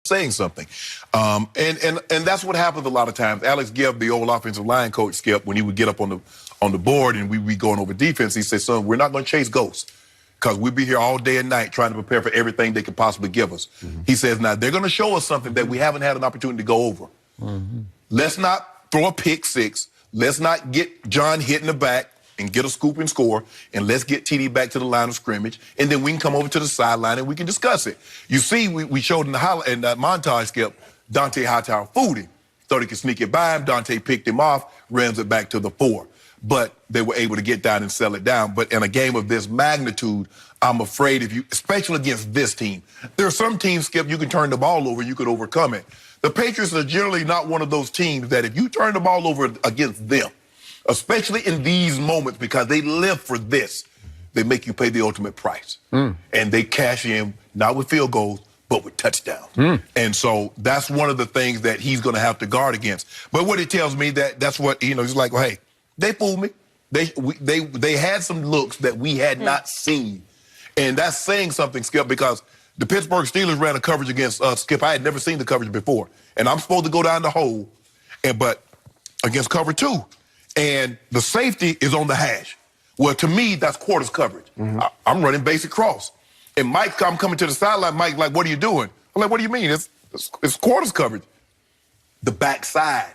saying something. And that's what happens a lot of times. Alex Gibb, the old offensive line coach, Skip, when he would get up on the board and we'd be going over defense, he said, son, we're not going to chase ghosts because we'll be here all day and night trying to prepare for everything they can possibly give us. He says, now, they're going to show us something that we haven't had an opportunity to go over. Let's not throw a pick six. Let's not get John hit in the back and get a scoop and score, and let's get TD back to the line of scrimmage, and then we can come over to the sideline and we can discuss it. You see, we showed in the montage, Skip, Dante Hightower fooled him. Thought he could sneak it by him. Dante picked him off, rams it back to the 4. But they were able to get down and sell it down. But in a game of this magnitude, I'm afraid especially against this team, there are some teams, Skip, you can turn the ball over, you could overcome it. The Patriots are generally not one of those teams that if you turn the ball over against them, especially in these moments, because they live for this, they make you pay the ultimate price. And they cash in, not with field goals, but with touchdowns. And so that's one of the things that he's going to have to guard against. But what it tells me that's what, he's like, well, hey, they fooled me. They had some looks that we had not seen. And that's saying something, Skip, because the Pittsburgh Steelers ran a coverage against Skip. I had never seen the coverage before. And I'm supposed to go down the hole, but against cover 2. And the safety is on the hash. Well, to me, that's quarters coverage. I'm running basic cross. And Mike, I'm coming to the sideline. Mike, like, what are you doing? I'm like, what do you mean? It's quarters coverage. The backside,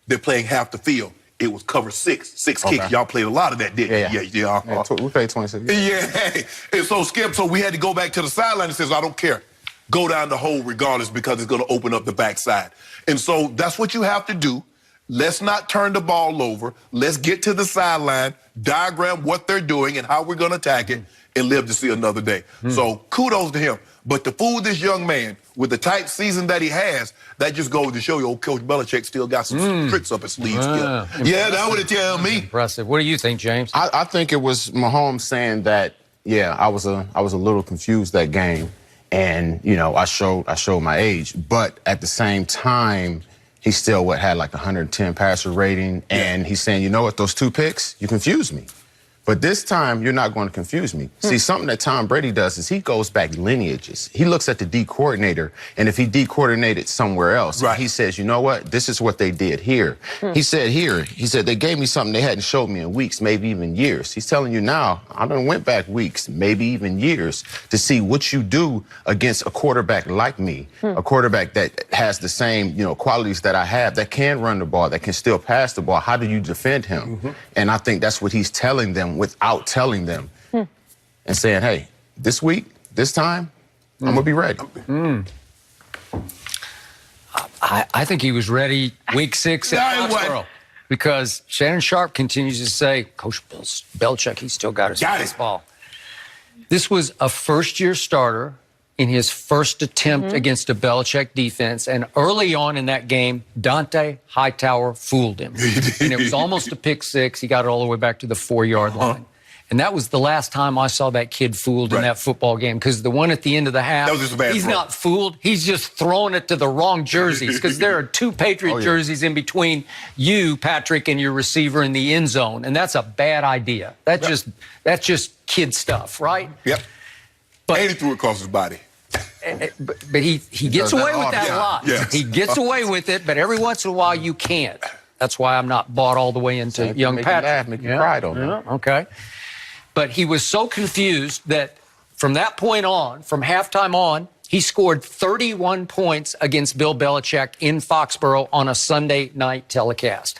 they're playing half the field. It was cover 6 kicks. Y'all played a lot of that, didn't you? Yeah. We played 26. Yeah. And so, Skip, we had to go back to the sideline and says, I don't care. Go down the hole regardless because it's going to open up the backside. And so that's what you have to do. Let's not turn the ball over. Let's get to the sideline, diagram what they're doing and how we're going to attack it, and live to see another day. So kudos to him. But to fool this young man with the type season that he has, that just goes to show you old Coach Belichick still got some tricks up his sleeves. Yeah, that would tell me. Impressive. What do you think, James? I think it was Mahomes saying that, I was a little confused that game. And, I showed my age. But at the same time, he still had like 110 passer rating. And he's saying, you know what, those 2 picks, you confused me. But this time, you're not going to confuse me. See, something that Tom Brady does is he goes back lineages. He looks at the D coordinator, and if he de-coordinated somewhere else, he says, you know what, this is what they did here. He said they gave me something they hadn't showed me in weeks, maybe even years. He's telling you now, I done went back weeks, maybe even years, to see what you do against a quarterback like me, a quarterback that has the same, qualities that I have, that can run the ball, that can still pass the ball. How do you defend him? And I think that's what he's telling them without telling them and saying, hey, this week, this time, I'm going to be ready. I think he was ready week 6 at Foxborough because Shannon Sharp continues to say, Coach Belichick, he's still got his baseball. This was a first-year starter in his first attempt against a Belichick defense, and early on in that game, Dante Hightower fooled him. And it was almost a pick 6. He got it all the way back to the 4-yard line. And that was the last time I saw that kid fooled in that football game, because the one at the end of the half, he's not fooled. He's just throwing it to the wrong jerseys, because there are 2 Patriot jerseys in between you, Patrick, and your receiver in the end zone, and that's a bad idea. That's just kid stuff, right? But and he threw it across his body. But he gets away with that a lot. He gets away with it, but every once in a while you can't. That's why I'm not bought all the way into young Patrick. Make you cry, don't you? Okay. But he was so confused that from that point on, from halftime on, he scored 31 points against Bill Belichick in Foxborough on a Sunday night telecast.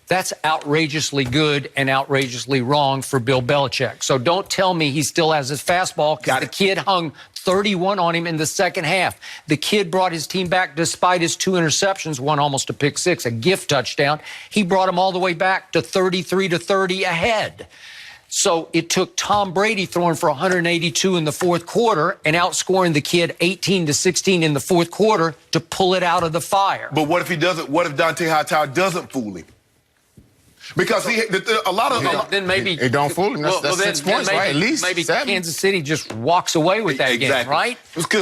That's outrageously good and outrageously wrong for Bill Belichick. So don't tell me he still has his fastball, because the kid hung 31 on him in the second half. The kid brought his team back despite his 2 interceptions, one almost a pick 6, a gift touchdown. He brought him all the way back to 33-30 ahead. So it took Tom Brady throwing for 182 in the fourth quarter and outscoring the kid 18-16 in the fourth quarter to pull it out of the fire. But what if he doesn't? What if Dante Hightower doesn't fool him? Because a lot of then maybe it don't fool him. That's 6 points, maybe, right? At least maybe 7. Kansas City just walks away with that game, right?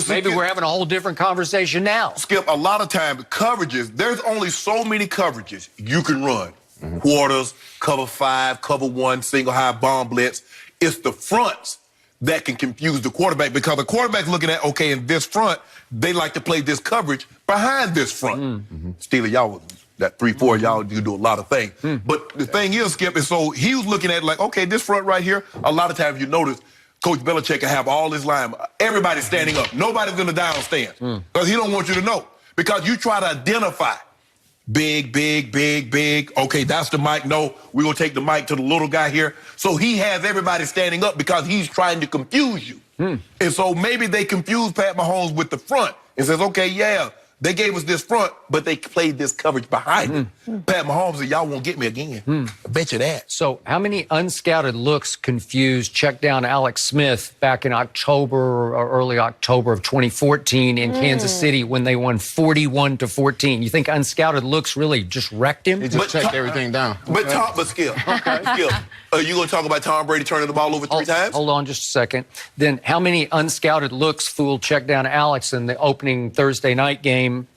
Maybe we're having a whole different conversation now. Skip, a lot of times coverages. There's only so many coverages you can run. Quarters, cover 5, cover 1, single high bomb blitz. It's the fronts that can confuse the quarterback because the quarterback's looking at, okay, in this front, they like to play this coverage behind this front. Steelers, y'all, that 3-4, y'all do a lot of things. But the thing is, Skip, is so he was looking at like, okay, this front right here, a lot of times you notice Coach Belichick can have all his line, everybody standing up. Nobody's going to down stance because he don't want you to know. Because you try to identify big, big, big, big. Okay, that's the mic. No, we're going to take the mic to the little guy here. So he has everybody standing up because he's trying to confuse you. And so maybe they confuse Pat Mahomes with the front and says, okay, yeah, they gave us this front, but they played this coverage behind it. Pat Mahomes said, y'all won't get me again. I bet you that. So how many unscouted looks confused check down Alex Smith back in October or early October of 2014 in Kansas City when they won 41-14? You think unscouted looks really just wrecked him? He just checked everything down. But Skip, Skip, you going to talk about Tom Brady turning the ball over three times? Hold on just a second. Then how many unscouted looks fooled check down Alex in the opening Thursday night game?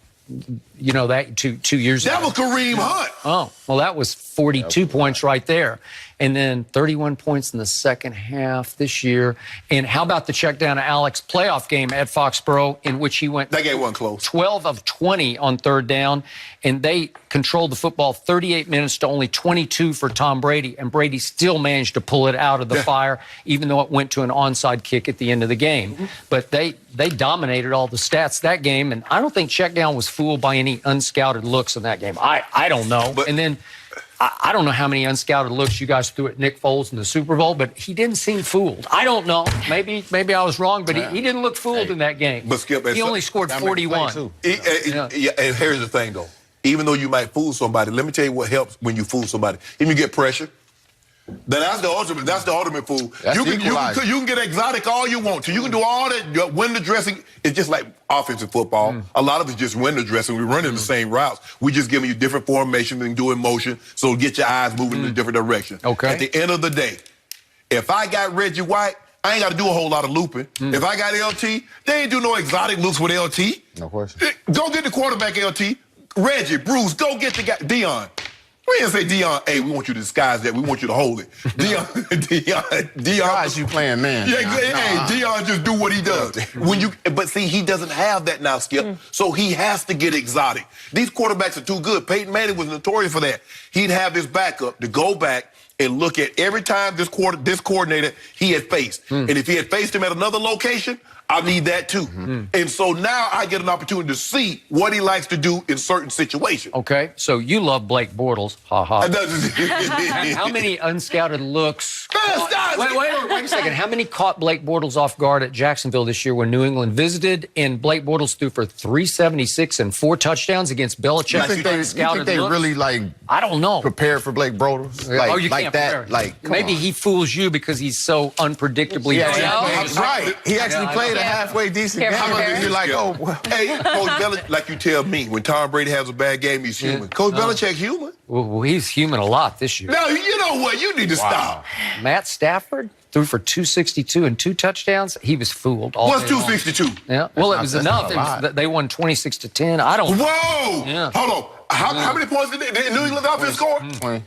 You know, that two years ago. That was Kareem Hunt. Oh, well, that was 42 points right there. And then 31 points in the second half this year. And how about the check down to Alex playoff game at Foxborough in which he went That game wasn't close. 12 of 20 on third down, and they controlled the football 38 minutes to only 22 for Tom Brady, and Brady still managed to pull it out of the fire, even though it went to an onside kick at the end of the game. But they dominated all the stats that game, and I don't think check down was fooled by any unscouted looks in that game. I don't know. And then I don't know how many unscouted looks you guys threw at Nick Foles in the Super Bowl, but he didn't seem fooled. I don't know. Maybe I was wrong, but he didn't look fooled in that game. But Skip, he only scored 41. And here's the thing, though. Even though you might fool somebody, let me tell you what helps when you fool somebody. If you get pressure, then that's the ultimate fool. You can get exotic all you want to. You can do all that window dressing. It's just like offensive football. A lot of it's just window dressing. We're running the same routes. We just giving you different formations and doing motion, so get your eyes moving in a different direction. Okay. At the end of the day, if I got Reggie White, I ain't got to do a whole lot of looping. If I got LT, they ain't do no exotic looks with LT. No question. Go get the quarterback, LT. Reggie, Bruce, go get the guy, Dion. We didn't say, Dion, hey, we want you to disguise that. We want you to hold it. Dion. Guys, you playing man. Yeah, hey, Dion just do what he does. But see, he doesn't have that now, Skip. So he has to get exotic. These quarterbacks are too good. Peyton Manning was notorious for that. He'd have this backup to go back and look at every time this coordinator he had faced. And if he had faced him at another location, I need that too. And so now I get an opportunity to see what he likes to do in certain situations. Okay, so you love Blake Bortles. Ha ha. How many unscouted looks? Wait a second. How many caught Blake Bortles off guard at Jacksonville this year when New England visited and Blake Bortles threw for 376 and 4 touchdowns against Belichick? You think they really I don't know. prepared for Blake Bortles? You like can't that? prepare. Like maybe he fools you because he's so unpredictably bad. Right. He actually played a halfway decent game. You're like, oh, well. Hey, Coach Belichick, like you tell me, when Tom Brady has a bad game, he's human. Coach Belichick human? Well, he's human a lot this year. No, you know what? You need to stop. Matt Stafford threw for 262 and 2 touchdowns. He was fooled all What's day long. 262? Yeah. Well, it was That's enough. not a lot. They won 26-10. I don't. Whoa! Yeah. Hold on. How many points did New England offense score? 20.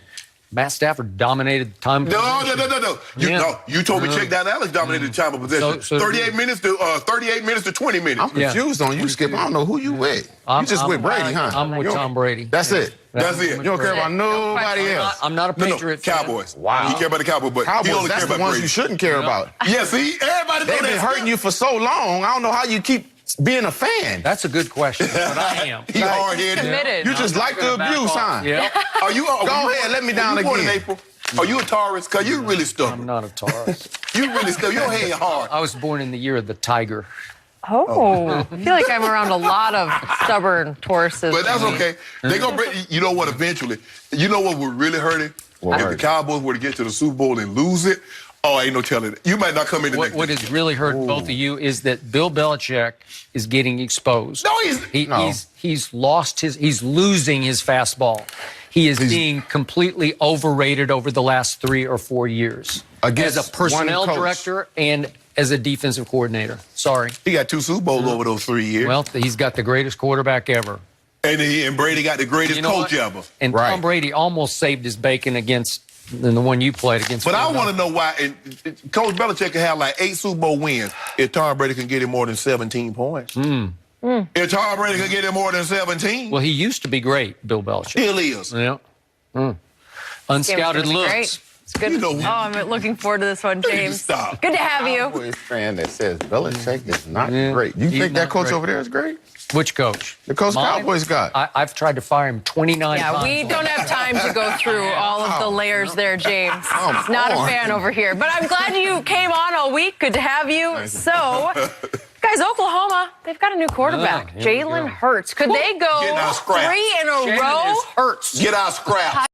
Matt Stafford dominated the time. No. You told me check down Alex dominated the time of possession. 38 minutes to 20 minutes. I'm confused on you, Skip. I don't know who you with. You just with Brady, huh? I'm with Tom Brady. That's it. That's it. You don't care about nobody else. I'm not a Patriot fan. Cowboys. Wow. You care about the Cowboys, but he Cowboys, only that's care the about ones Brady. you shouldn't care about. Yeah, see? Everybody They've know been that. hurting you for so long. I don't know how you keep being a fan. That's a good question, but I am. He hard-headed. Committed. You just like the abuse, huh? Yeah. Go ahead, let me down born in again. April? Are you a Taurus? Because you really stubborn. I'm not a Taurus. You really stubborn. Your head hard. I was born in the year of the tiger. Oh, I feel like I'm around a lot of stubborn Tauruses. But that's okay. They're going to bring, you know what, eventually, you know what would really hurt him? If the Cowboys were to get to the Super Bowl and lose it, ain't no telling it. You might not come in the next What has really hurt both of you is that Bill Belichick is getting exposed. No, he's losing his fastball. He is being completely overrated over the last 3 or 4 years as a personnel director and as a defensive coordinator. Sorry. He got 2 Super Bowls over those 3 years. Well, he's got the greatest quarterback ever. And Brady got the greatest coach ever. And Tom Brady almost saved his bacon against than the one you played against. But I Philadelphia. want to know why Coach Belichick can have like 8 Super Bowl wins if Tom Brady can get him more than 17 points. If Tom Brady can get him more than 17. Well, he used to be great, Bill Belichick. Still is. Yeah. Game's Unscouted gonna be looks. great. It's good. You know, Oh, I'm looking forward to this one, James. Stop. Good to have you. Cowboys fan that says Belichick is not Yeah, great. You he's think that not coach great. over there is great? Which coach? The coach Mine? Cowboys got. I've tried to fire him 29 Yeah, times. we don't have time to go through all of the layers there, James. Not a fan over here. But I'm glad you came on all week. Good to have you. So, guys, Oklahoma, they've got a new quarterback, Here we Jalen go. Hurts. Could they go Getting our scraps. 3 in a Shannon row? is Hurts. Get our scraps.